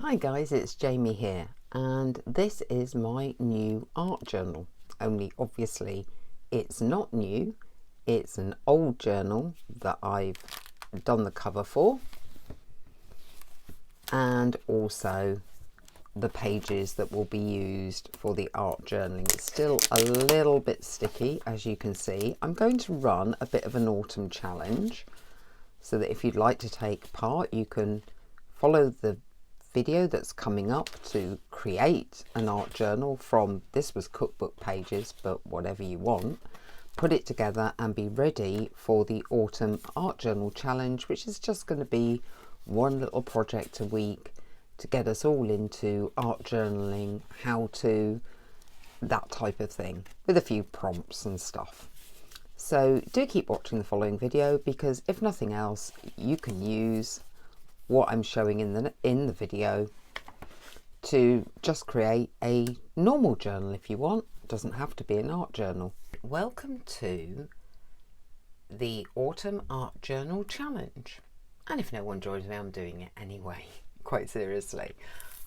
Hi guys, it's Jamie here, and this is my new art journal. Only obviously it's not new, it's an old journal that I've done the cover for, and also the pages that will be used for the art journaling. It's still a little bit sticky, as you can see. I'm going to run a bit of an autumn challenge so that if you'd like to take part, you can follow the video that's coming up to create an art journal from, this was cookbook pages, but whatever you want, put it together and be ready for the autumn art journal challenge, which is just going to be one little project a week to get us all into art journaling, how to, that type of thing, with a few prompts and stuff. So do keep watching the following video, because if nothing else, you can use what I'm showing in the video to just create a normal journal if you want. It doesn't have to be an art journal. Welcome to the Autumn Art Journal Challenge. And if no one joins me, I'm doing it anyway, quite seriously.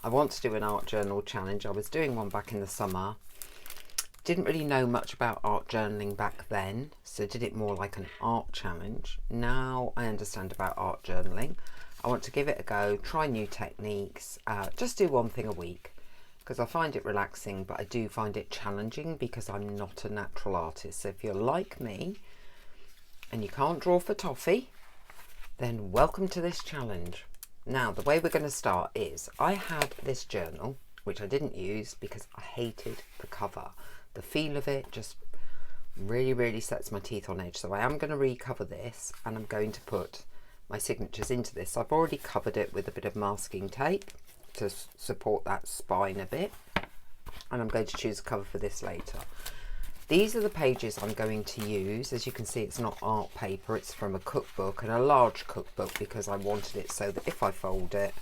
I want to do an art journal challenge. I was doing one back in the summer. Didn't really know much about art journaling back then, so did it more like an art challenge. Now I understand about art journaling. I want to give it a go, try new techniques, just do one thing a week, because I find it relaxing, but I do find it challenging because I'm not a natural artist. So if you're like me and you can't draw for toffee, then welcome to this challenge. Now, the way we're going to start is, I had this journal, which I didn't use because I hated the cover. The feel of it just really sets my teeth on edge. So I am going to recover this, and I'm going to put my signatures into this. I've already covered it with a bit of masking tape to support that spine a bit, and I'm going to choose a cover for this later. These are the pages I'm going to use. As you can see, it's not art paper, it's from a cookbook, and a large cookbook, because I wanted it so that if I fold it,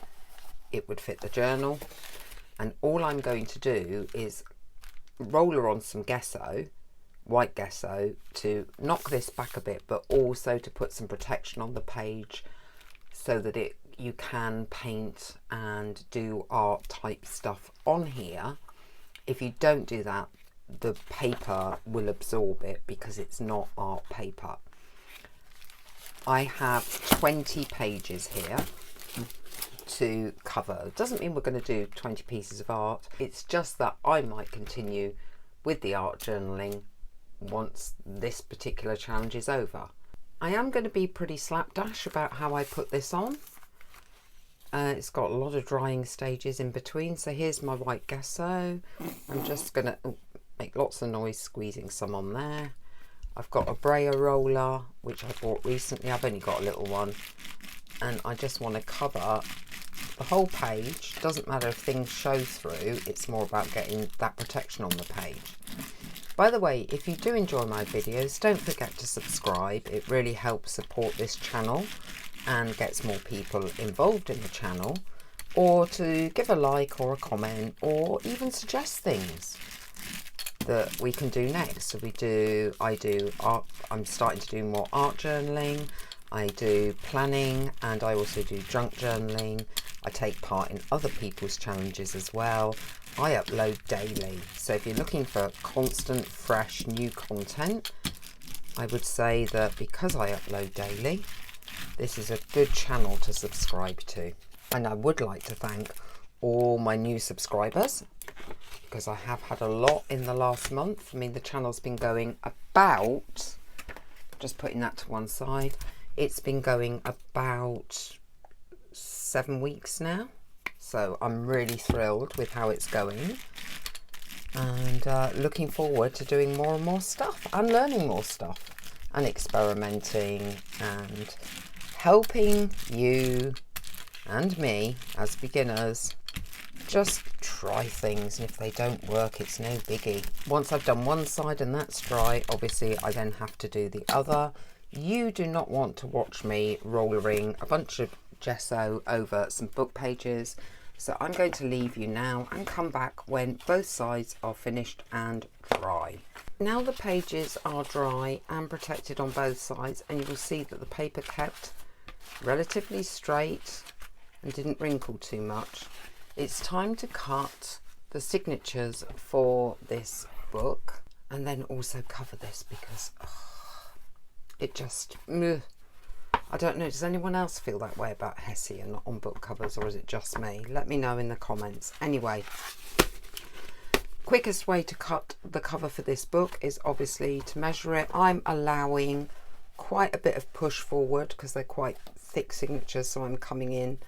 it would fit the journal. And all I'm going to do is roller on some gesso, white gesso, to knock this back a bit, but also to put some protection on the page so that you can paint and do art type stuff on here. If you don't do that, the paper will absorb it because it's not art paper. I have 20 pages here to cover. It doesn't mean we're going to do 20 pieces of art. It's just that I might continue with the art journaling once this particular challenge is over. I am going to be pretty slapdash about how I put this on. It's got a lot of drying stages in between. So here's my white gesso. I'm just going to make lots of noise squeezing some on there. I've got a brayer roller, which I bought recently. I've only got a little one, and I just want to cover the whole page. Doesn't matter if things show through, it's more about getting that protection on the page. By the way, if you do enjoy my videos, don't forget to subscribe. It really helps support this channel and gets more people involved in the channel, or to give a like or a comment, or even suggest things that we can do next. So I do art. I'm starting to do more art journaling. I do planning, and I also do junk journaling. I take part in other people's challenges as well. I upload daily. So if you're looking for constant, fresh, new content, I would say that because I upload daily, this is a good channel to subscribe to. And I would like to thank all my new subscribers, because I have had a lot in the last month. I mean, the channel's been going about, just putting that to one side, it's been going about 7 weeks now. So I'm really thrilled with how it's going, and looking forward to doing more and more stuff and learning more stuff and experimenting and helping you and me as beginners just try things, and if they don't work, it's no biggie. Once I've done one side and that's dry, obviously I then have to do the other. You do not want to watch me rollering a bunch of gesso over some book pages, so I'm going to leave you now and come back when both sides are finished and dry. Now the pages are dry and protected on both sides, and you will see that the paper kept relatively straight and didn't wrinkle too much. It's time to cut the signatures for this book and then also cover this because it just, I don't know, does anyone else feel that way about Hessian on book covers, or is it just me? Let me know in the comments. Anyway, quickest way to cut the cover for this book is obviously to measure it. I'm allowing quite a bit of push forward because they're quite thick signatures, so I'm coming in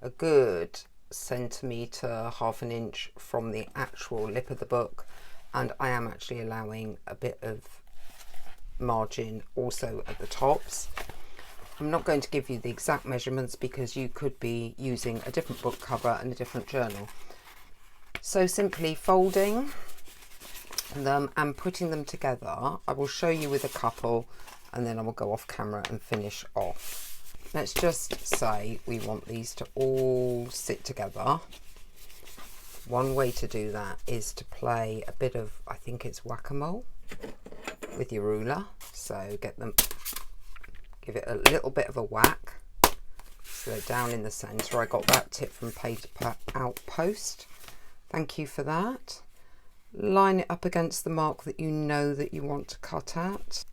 a good centimetre, half an inch from the actual lip of the book, and I am actually allowing a bit of margin also at the tops. I'm not going to give you the exact measurements because you could be using a different book cover and a different journal. So simply folding them and putting them together. I will show you with a couple and then I will go off camera and finish off. Let's just say we want these to all sit together. One way to do that is to play a bit of, I think it's whack-a-mole with your ruler. So get them, give it a little bit of a whack. So down in the centre. I got that tip from Paper Outpost. Thank you for that. Line it up against the mark that you know that you want to cut at.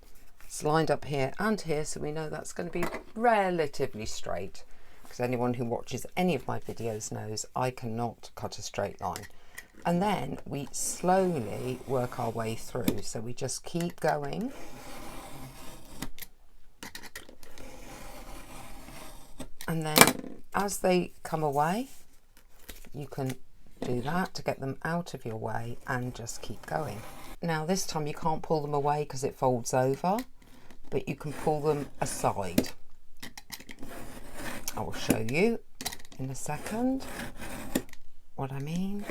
It's lined up here and here, so we know that's going to be relatively straight, because anyone who watches any of my videos knows I cannot cut a straight line. And then we slowly work our way through, so we just keep going. And then as they come away, you can do that to get them out of your way and just keep going. Now this time you can't pull them away because it folds over, but you can pull them aside. I will show you in a second what I mean.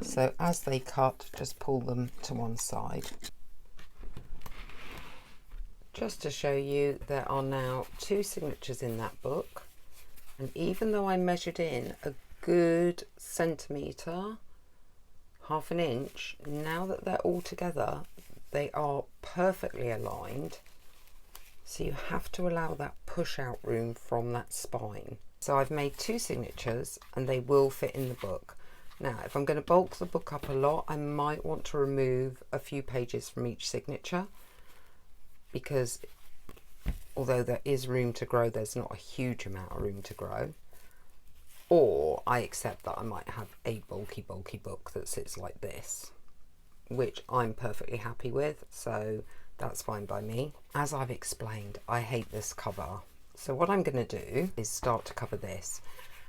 So as they cut, just pull them to one side. Just to show you, there are now 2 signatures in that book, and even though I measured in a good centimetre, half an inch, now that they're all together they are perfectly aligned, so you have to allow that push out room from that spine. So I've made 2 signatures and they will fit in the book. Now if I'm going to bulk the book up a lot, I might want to remove a few pages from each signature, because although there is room to grow, there's not a huge amount of room to grow. Or I accept that I might have a bulky book that sits like this, which I'm perfectly happy with, so that's fine by me. As I've explained, I hate this cover. So what I'm going to do is start to cover this.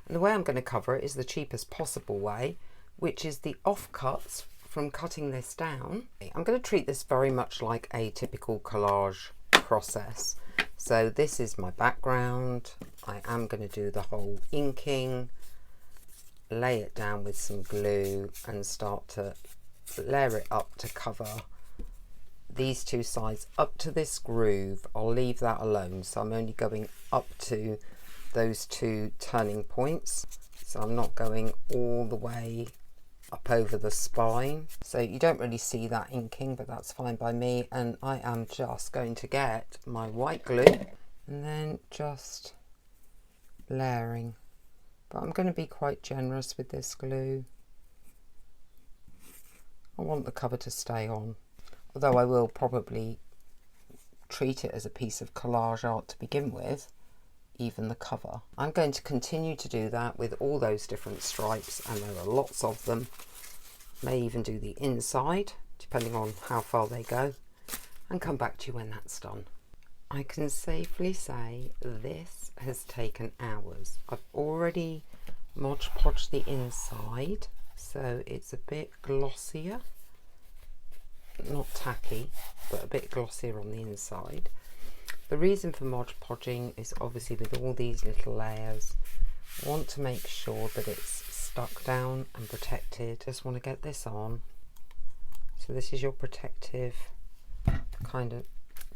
And the way I'm going to cover it is the cheapest possible way, which is the offcuts from cutting this down. I'm going to treat this very much like a typical collage process. So this is my background. I am going to do the whole inking, lay it down with some glue and start to layer it up to cover these 2 sides up to this groove. I'll leave that alone, so I'm only going up to those 2 turning points, so I'm not going all the way up over the spine, so you don't really see that inking, but that's fine by me. And I am just going to get my white glue and then just layering, but I'm going to be quite generous with this glue. I want the cover to stay on, although I will probably treat it as a piece of collage art to begin with, even the cover. I'm going to continue to do that with all those different stripes, and there are lots of them. May even do the inside depending on how far they go, and come back to you when that's done. I can safely say this has taken hours. I've already Mod Podged the inside, so it's a bit glossier, not tacky, but a bit glossier on the inside. The reason for Mod Podging is obviously with all these little layers, I want to make sure that it's stuck down and protected. Just want to get this on. So this is your protective kind of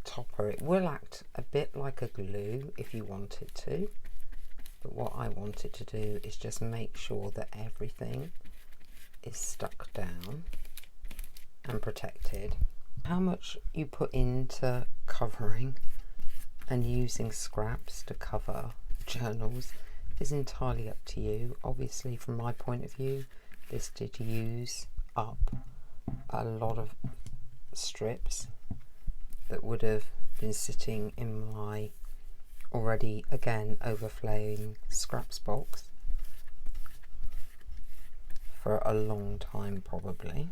topper. It will act a bit like a glue if you want it to, but what I want it to do is just make sure that everything is stuck down and protected. How much you put into covering and using scraps to cover journals is entirely up to you. Obviously, from my point of view, this did use up a lot of strips that would have been sitting in my already, again, overflowing scraps box for a long time probably.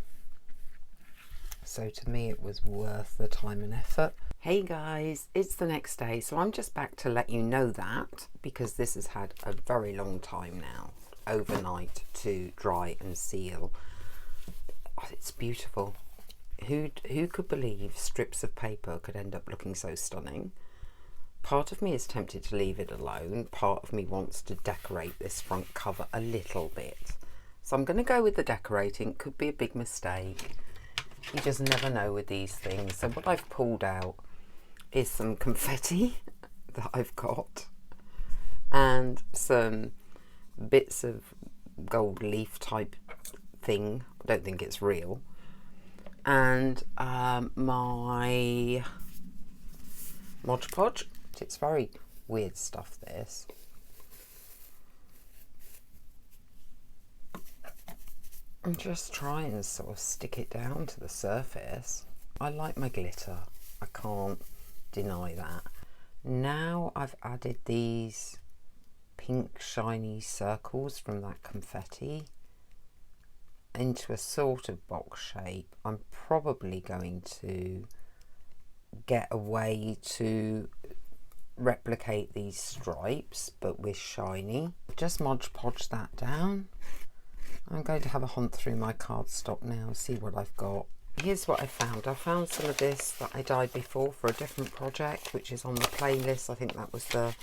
So to me it was worth the time and effort. Hey guys, it's the next day, so I'm just back to let you know that, because this has had a very long time now, overnight, to dry and seal. Oh, it's beautiful. Who could believe strips of paper could end up looking so stunning? Part of me is tempted to leave it alone. Part of me wants to decorate this front cover a little bit. So I'm going to go with the decorating. Could be a big mistake. You just never know with these things. So what I've pulled out is some confetti that I've got and some bits of gold leaf type thing. I don't think it's real. And my Mod Podge. It's very weird stuff, this. I'm just trying to sort of stick it down to the surface. I like my glitter, I can't deny that. Now I've added these pink shiny circles from that confetti into a sort of box shape. I'm probably going to get a way to replicate these stripes but with shiny. Just Mod Podge that down. I'm going to have a hunt through my cardstock now, see what I've got. Here's what I found. I found some of this that I dyed before for a different project, which is on the playlist. I think that was the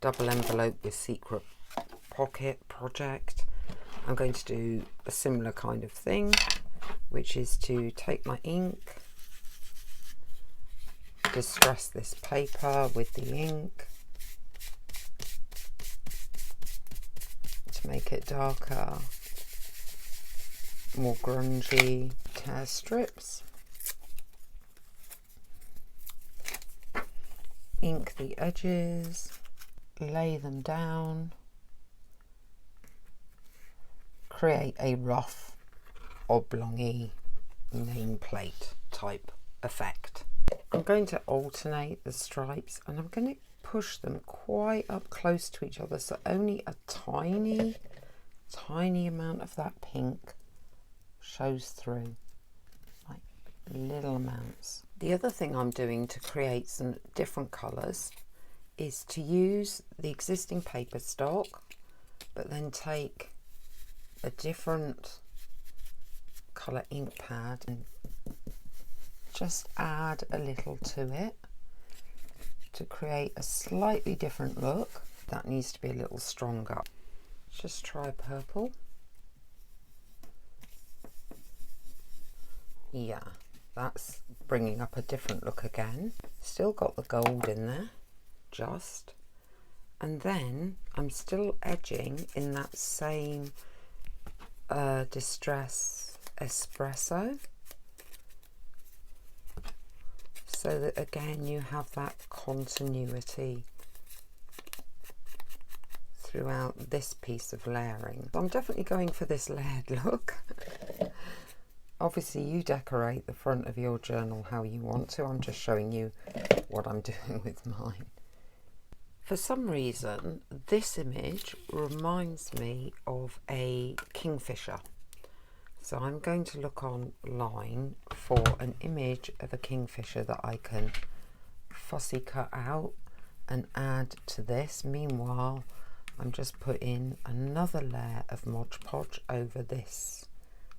double envelope with secret pocket project. I'm going to do a similar kind of thing, which is to take my ink, distress this paper with the ink to make it darker, more grungy, tear strips, ink the edges, lay them down, create a rough oblongy nameplate type effect. I'm going to alternate the stripes and I'm going to push them quite up close to each other, so only a tiny amount of that pink shows through, like little amounts. The other thing I'm doing to create some different colours is to use the existing paper stock, but then take a different colour ink pad and just add a little to it to create a slightly different look. That needs to be a little stronger. Just try purple. Yeah, that's bringing up a different look again. Still got the gold in there, just. And then I'm still edging in that same Distress Espresso, so that again you have that continuity throughout this piece of layering. I'm definitely going for this layered look. Obviously you decorate the front of your journal how you want to. I'm just showing you what I'm doing with mine. For some reason this image reminds me of a kingfisher. So I'm going to look online for an image of a kingfisher that I can fussy cut out and add to this. Meanwhile, I'm just putting another layer of Mod Podge over this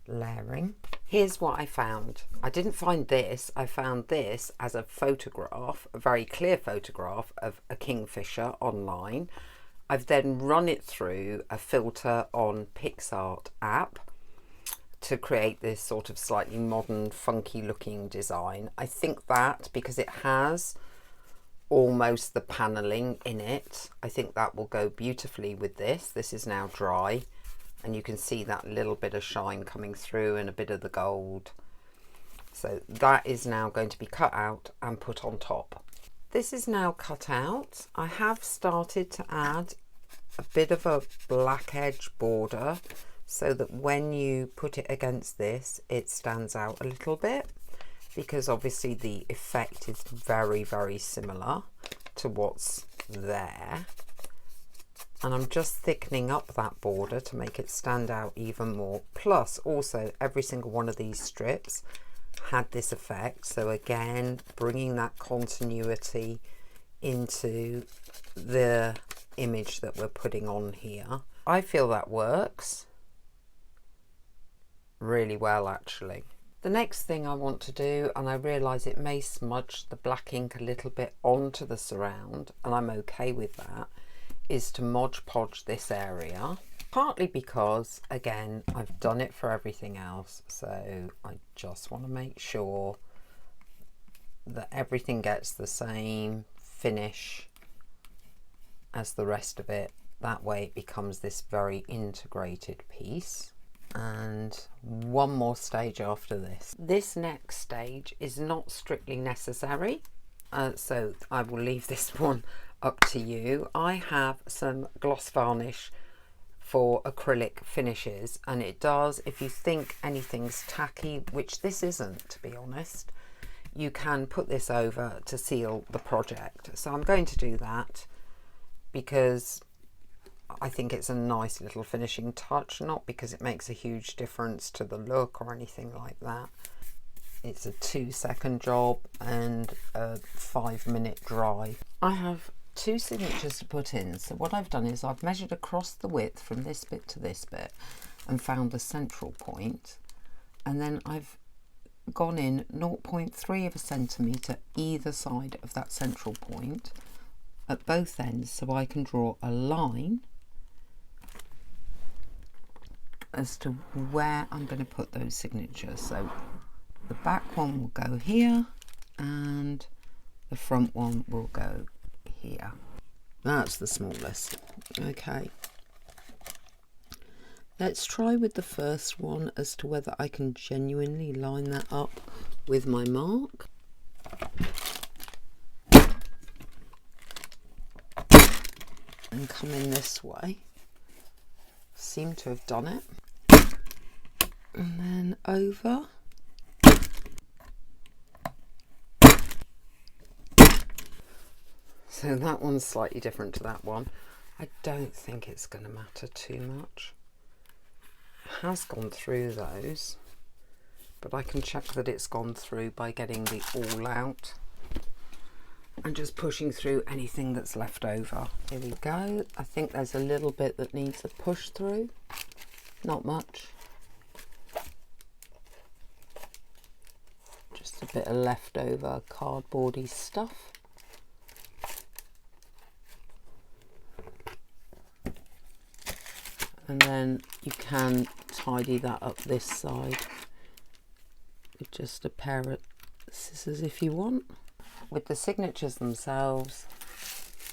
layering. Here's what I found. I didn't find this. I found this as a photograph, a very clear photograph of a kingfisher online. I've then run it through a filter on PixArt app to create this sort of slightly modern, funky looking design. I think that because it has almost the paneling in it, I think that will go beautifully with this. This is now dry and you can see that little bit of shine coming through and a bit of the gold. So that is now going to be cut out and put on top. This is now cut out. I have started to add a bit of a black edge border so that when you put it against this, it stands out a little bit, because obviously the effect is very, very similar to what's there. And I'm just thickening up that border to make it stand out even more. Plus also every single one of these strips had this effect, so again bringing that continuity into the image that we're putting on here. I feel that works really well actually. The next thing I want to do, and I realise it may smudge the black ink a little bit onto the surround, and I'm okay with that, is to Mod Podge this area. Partly because, again, I've done it for everything else, so I just want to make sure that everything gets the same finish as the rest of it. That way it becomes this very integrated piece. And one more stage after this. This next stage is not strictly necessary, so I will leave this one up to you. I have some gloss varnish for acrylic finishes, and it does, if you think anything's tacky, which this isn't to be honest, you can put this over to seal the project. So I'm going to do that because I think it's a nice little finishing touch, not because it makes a huge difference to the look or anything like that. It's a 2-second job and a 5-minute dry. I have 2 signatures to put in, so what I've done is I've measured across the width from this bit to this bit and found the central point, and then I've gone in 0.3 of a centimetre either side of that central point at both ends, so I can draw a line as to where I'm going to put those signatures. So the back one will go here and the front one will go here. That's the smallest. Okay, let's try with the first one as to whether I can genuinely line that up with my mark. And come in this way. Seem to have done it. And then over. So that one's slightly different to that one. I don't think it's going to matter too much. It has gone through those, but I can check that it's gone through by getting the all out and just pushing through anything that's left over. Here we go. I think there's a little bit that needs a push through. Not much. Just a bit of leftover cardboardy stuff. And then you can tidy that up this side with just a pair of scissors if you want. With the signatures themselves,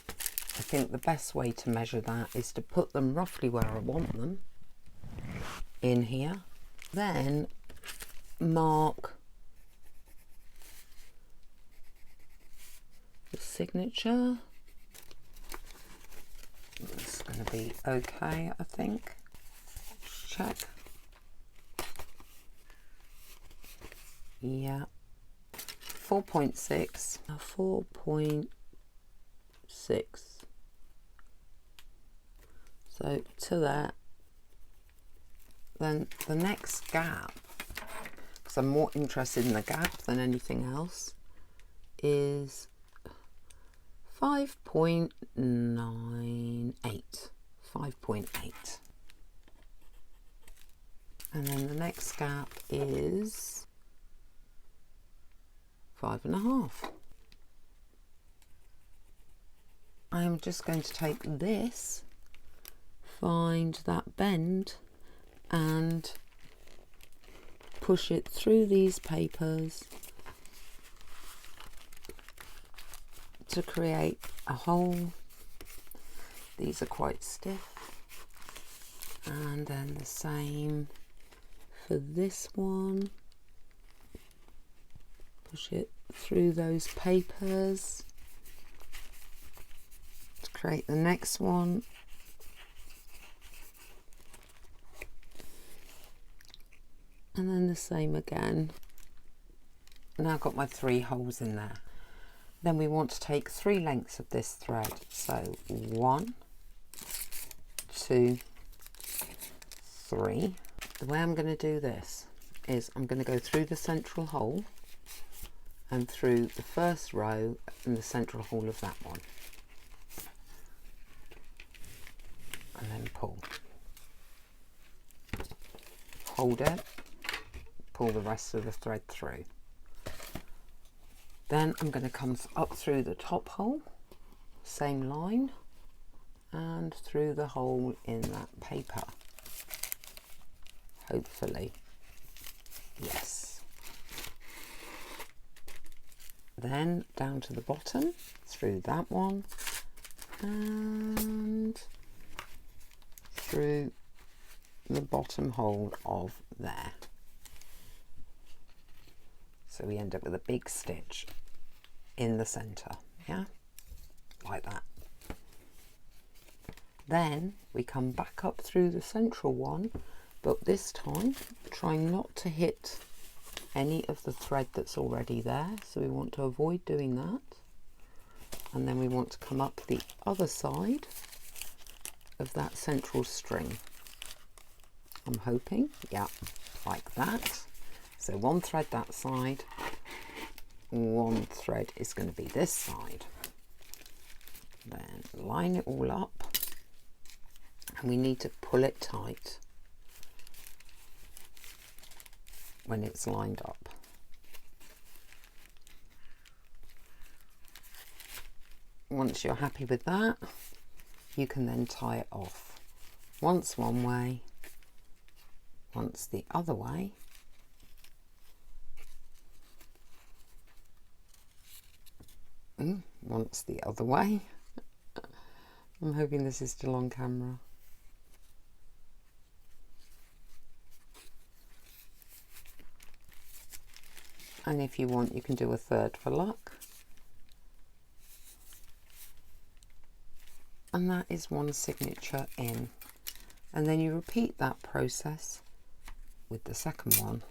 I think the best way to measure that is to put them roughly where I want them in here. Then mark the signature. It's going to be okay, I think. Check. Yeah. 4.6. 4.6. So to that. Then the next gap, because I'm more interested in the gap than anything else, is 5.98. 5.8. And then the next gap is 5.5. I am just going to take this, find that bend and push it through these papers to create a hole. These are quite stiff, and then the same for this one. Push it through those papers create the next one, and then the same again. Now I've got my 3 holes in there. Then we want to take 3 lengths of this thread, so 1, 2, 3. The way I'm going to do this is I'm going to go through the central hole and through the first row and the central hole of that one, and then pull, hold it, pull the rest of the thread through. Then I'm going to come up through the top hole, same line, and through the hole in that paper. Hopefully, yes. Then down to the bottom, through that one, and through the bottom hole of there. So we end up with a big stitch in the centre, yeah, like that. Then we come back up through the central one, but this time trying not to hit any of the thread that's already there, so we want to avoid doing that. And then we want to come up the other side of that central string. I'm hoping, yeah, like that. So 1 thread that side, 1 thread is going to be this side. Then line it all up, and we need to pull it tight when it's lined up. Once you're happy with that, you can then tie it off. Once one way, once the other way. Once the other way. I'm hoping this is still on camera. And if you want, you can do a third for luck. And that is 1 signature in. And then you repeat that process with the second one.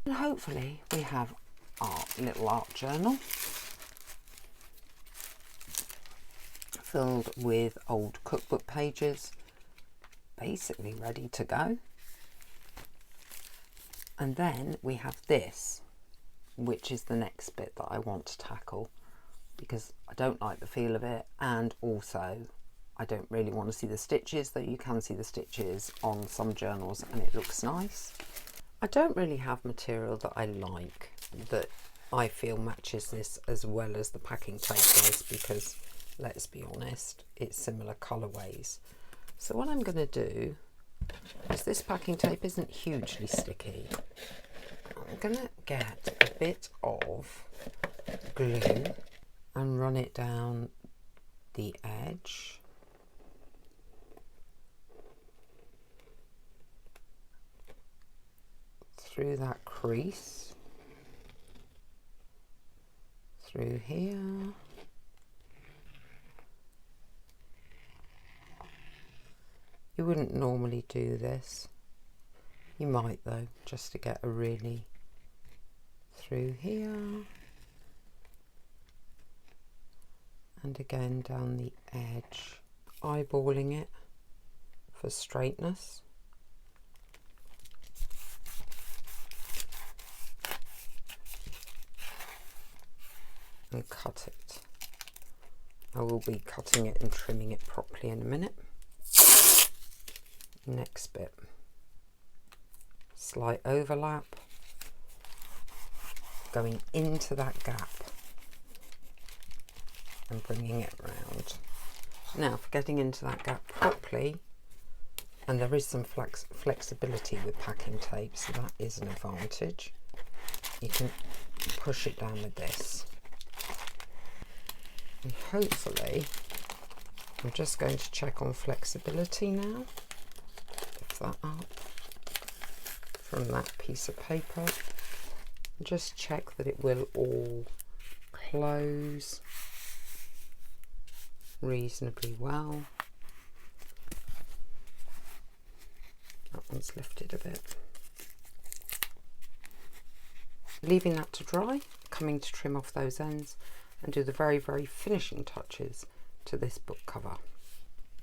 And hopefully we have our little art journal filled with old cookbook pages, basically ready to go. And then we have this, which is the next bit that I want to tackle, because I don't like the feel of it, and also I don't really want to see the stitches, though you can see the stitches on some journals and it looks nice. I don't really have material that I like, that I feel matches this as well as the packing tape does, because let's be honest, it's similar colourways. So what I'm going to do is, this packing tape isn't hugely sticky. I'm going to get a bit of glue and run it down the edge. Through that crease. Through here. You wouldn't normally do this. You might though, just to get a really through here. And again down the edge, eyeballing it for straightness. And cut it. I will be cutting it and trimming it properly in a minute. Next bit, slight overlap, going into that gap and bringing it round. Now for getting into that gap properly, and there is some flexibility with packing tape, so that is an advantage, you can push it down with this. And hopefully, I'm just going to check on flexibility now. That up from that piece of paper, just check that it will all close reasonably well. That one's lifted a bit. Leaving that to dry, coming to trim off those ends and do the very, very finishing touches to this book cover.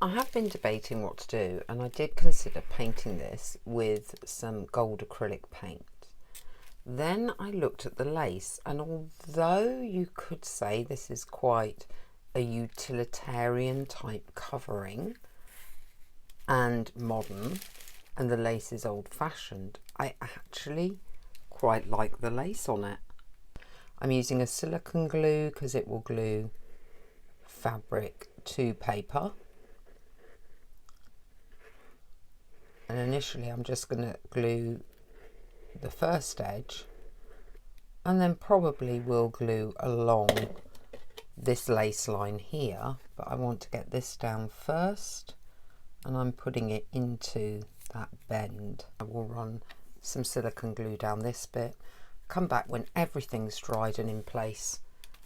I have been debating what to do, and I did consider painting this with some gold acrylic paint. Then I looked at the lace, and although you could say this is quite a utilitarian type covering and modern, and the lace is old-fashioned, I actually quite like the lace on it. I'm using a silicone glue because it will glue fabric to paper. And initially I'm just going to glue the first edge, and then probably will glue along this lace line here, but I want to get this down first, and I'm putting it into that bend. I will run some silicone glue down this bit, come back when everything's dried and in place.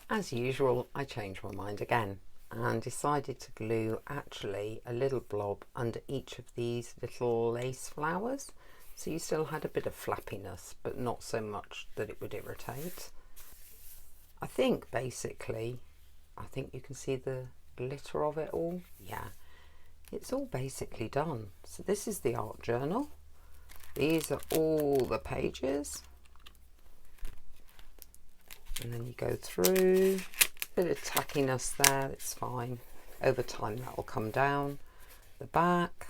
As usual, I changed my mind again and decided to glue actually a little blob under each of these little lace flowers, so you still had a bit of flappiness but not so much that it would irritate. I think basically, I think you can see the glitter of it all. Yeah, it's all basically done. So this is the art journal. These are all the pages, and then you go through, a bit of tackiness there, it's fine. Over time that will come down the back,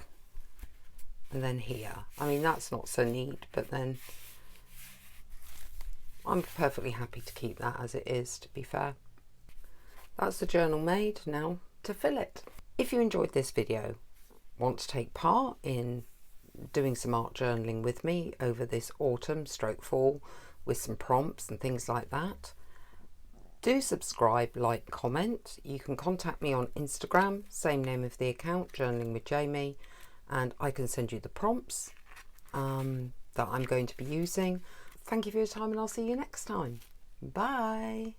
and then here. I mean, that's not so neat, but then I'm perfectly happy to keep that as it is, to be fair. That's the journal made. Now to fill it. If you enjoyed this video, want to take part in doing some art journaling with me over this autumn stroke fall with some prompts and things like that, do subscribe, like, comment. You can contact me on Instagram, same name of the account, Journaling with Jamie, and I can send you the prompts that I'm going to be using. Thank you for your time, and I'll see you next time. Bye.